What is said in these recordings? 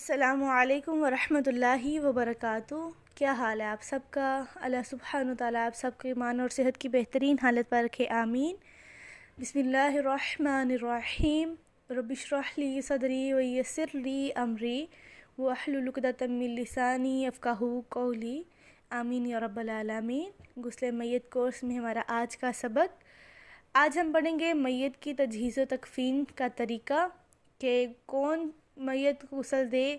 السلام علیکم ورحمۃ اللہ وبرکاتہ۔ کیا حال ہے آپ سب کا؟ اللہ سبحانہ تعالیٰ آپ سب کے ایمان اور صحت کی بہترین حالت پر رکھے، آمین۔ بسم اللہ الرحمن الرحیم۔ رب اشرح لی صدری ویسر لی امری واحلل عقدۃ من لسانی یفقہوا قولی، آمین یا رب العالمین۔ غسل میت کورس میں ہمارا آج کا سبق، آج ہم پڑھیں گے میت کی تجہیز و تکفین کا طریقہ، کہ کون میت کو غسل دے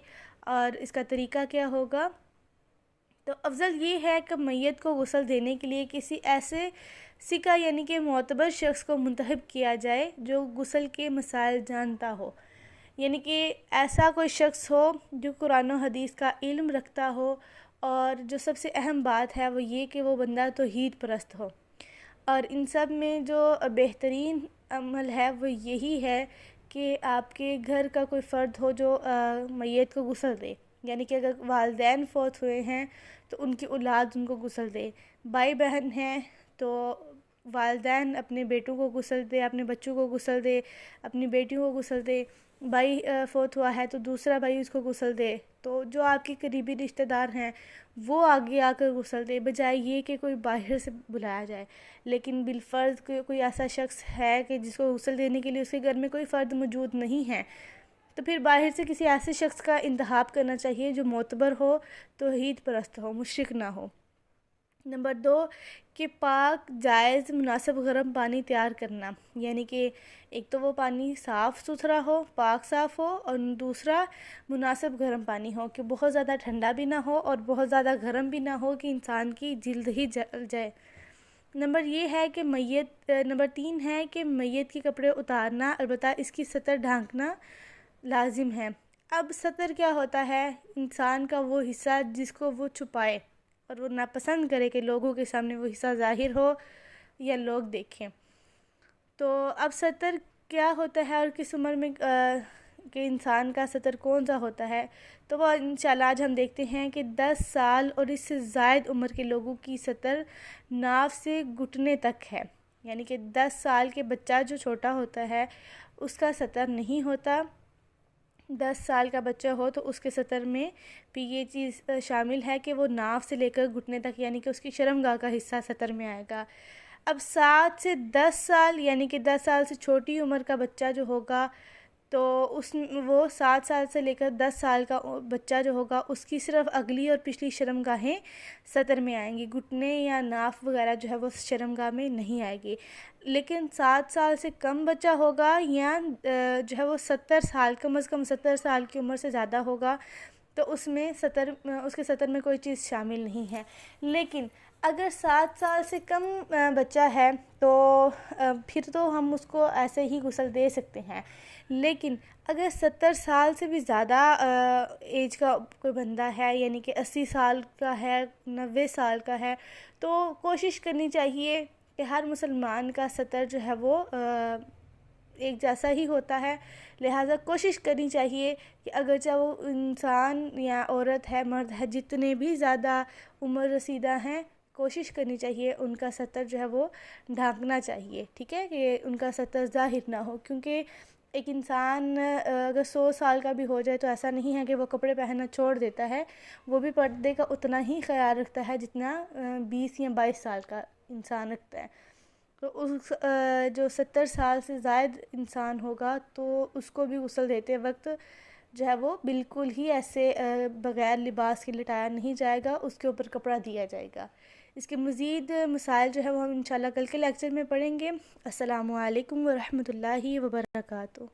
اور اس کا طریقہ کیا ہوگا۔ تو افضل یہ ہے کہ میت کو غسل دینے کے لیے کسی ایسے ثقہ یعنی کہ معتبر شخص کو منتخب کیا جائے جو غسل کے مسائل جانتا ہو، یعنی کہ ایسا کوئی شخص ہو جو قرآن و حدیث کا علم رکھتا ہو، اور جو سب سے اہم بات ہے وہ یہ کہ وہ بندہ توحید پرست ہو۔ اور ان سب میں جو بہترین عمل ہے وہ یہی ہے کہ آپ کے گھر کا کوئی فرد ہو جو میت کو غسل دے، یعنی کہ اگر والدین فوت ہوئے ہیں تو ان کی اولاد ان کو غسل دے، بھائی بہن ہیں تو والدین اپنے بیٹوں کو غسل دے، اپنے بچوں کو غسل دے، اپنی بیٹیوں کو غسل دے، بھائی فوت ہوا ہے تو دوسرا بھائی اس کو غسل دے، تو جو آپ کے قریبی رشتہ دار ہیں وہ آگے آ کر غسل دے، بجائے یہ کہ کوئی باہر سے بلایا جائے۔ لیکن بالفرض کوئی ایسا شخص ہے کہ جس کو غسل دینے کے لیے اس کے گھر میں کوئی فرد موجود نہیں ہے، تو پھر باہر سے کسی ایسے شخص کا انتخاب کرنا چاہیے جو معتبر ہو، توحید پرست ہو، مشرک نہ ہو۔ نمبر 2 کہ پاک جائز مناسب گرم پانی تیار کرنا، یعنی کہ ایک تو وہ پانی صاف ستھرا ہو، پاک صاف ہو، اور دوسرا مناسب گرم پانی ہو کہ بہت زیادہ ٹھنڈا بھی نہ ہو اور بہت زیادہ گرم بھی نہ ہو کہ انسان کی جلد ہی جل جائے۔ نمبر 3 ہے کہ میت کے کپڑے اتارنا، البتہ اس کی سطر ڈھانکنا لازم ہے۔ اب سطر کیا ہوتا ہے؟ انسان کا وہ حصہ جس کو وہ چھپائے اور وہ ناپسند کرے کہ لوگوں کے سامنے وہ حصہ ظاہر ہو یا لوگ دیکھیں۔ تو اب سطر کیا ہوتا ہے اور کس عمر میں کہ انسان کا سطر کون سا ہوتا ہے، تو وہ انشاءاللہ آج ہم دیکھتے ہیں کہ 10 سال اور اس سے زائد عمر کے لوگوں کی سطر ناف سے گھٹنے تک ہے، یعنی کہ 10 سال کے بچہ جو چھوٹا ہوتا ہے اس کا سطر نہیں ہوتا۔ 10 سال کا بچہ ہو تو اس کے سطر میں بھی یہ چیز شامل ہے کہ وہ ناف سے لے کر گھٹنے تک، یعنی کہ اس کی شرمگاہ کا حصہ سطر میں آئے گا۔ اب 7 سے 10 سال یعنی کہ 10 سال سے چھوٹی عمر کا بچہ جو ہوگا تو وہ 7 سال سے لے کر 10 سال کا بچہ جو ہوگا اس کی صرف اگلی اور پچھلی شرمگاہیں سطر میں آئیں گی، گھٹنے یا ناف وغیرہ جو ہے وہ شرمگاہ میں نہیں آئے گی۔ لیکن 7 سال سے کم بچہ ہوگا یا جو ہے وہ 70 سال، کم از کم 70 سال کی عمر سے زیادہ ہوگا تو اس کے سطر میں کوئی چیز شامل نہیں ہے۔ لیکن اگر 7 سال سے کم بچہ ہے تو پھر تو ہم اس کو ایسے ہی غسل دے سکتے ہیں، لیکن اگر 70 سال سے بھی زیادہ ایج کا کوئی بندہ ہے، یعنی کہ 80 سال کا ہے، 90 سال کا ہے، تو کوشش کرنی چاہیے کہ ہر مسلمان کا سطر جو ہے وہ ایک جیسا ہی ہوتا ہے، لہٰذا کوشش کرنی چاہیے کہ اگرچہ وہ انسان یا عورت ہے، مرد ہے، جتنے بھی زیادہ عمر رسیدہ ہیں، کوشش کرنی چاہیے ان کا سطر جو ہے وہ ڈھانکنا چاہیے، ٹھیک ہے، کہ ان کا سطر ظاہر نہ ہو، کیونکہ ایک انسان اگر 100 سال کا بھی ہو جائے تو ایسا نہیں ہے کہ وہ کپڑے پہننا چھوڑ دیتا ہے، وہ بھی پردے کا اتنا ہی خیال رکھتا ہے جتنا 20 یا 22 سال کا انسان رکھتا ہے۔ تو اس جو 70 سال سے زائد انسان ہوگا تو اس کو بھی غسل دیتے وقت جو ہے وہ بالکل ہی ایسے بغیر لباس کے لٹایا نہیں جائے گا، اس کے اوپر کپڑا دیا جائے گا۔ اس کے مزید مسائل جو ہے وہ ہم انشاءاللہ کل کے لیکچر میں پڑھیں گے۔ السلام علیکم ورحمۃ اللہ وبرکاتہ۔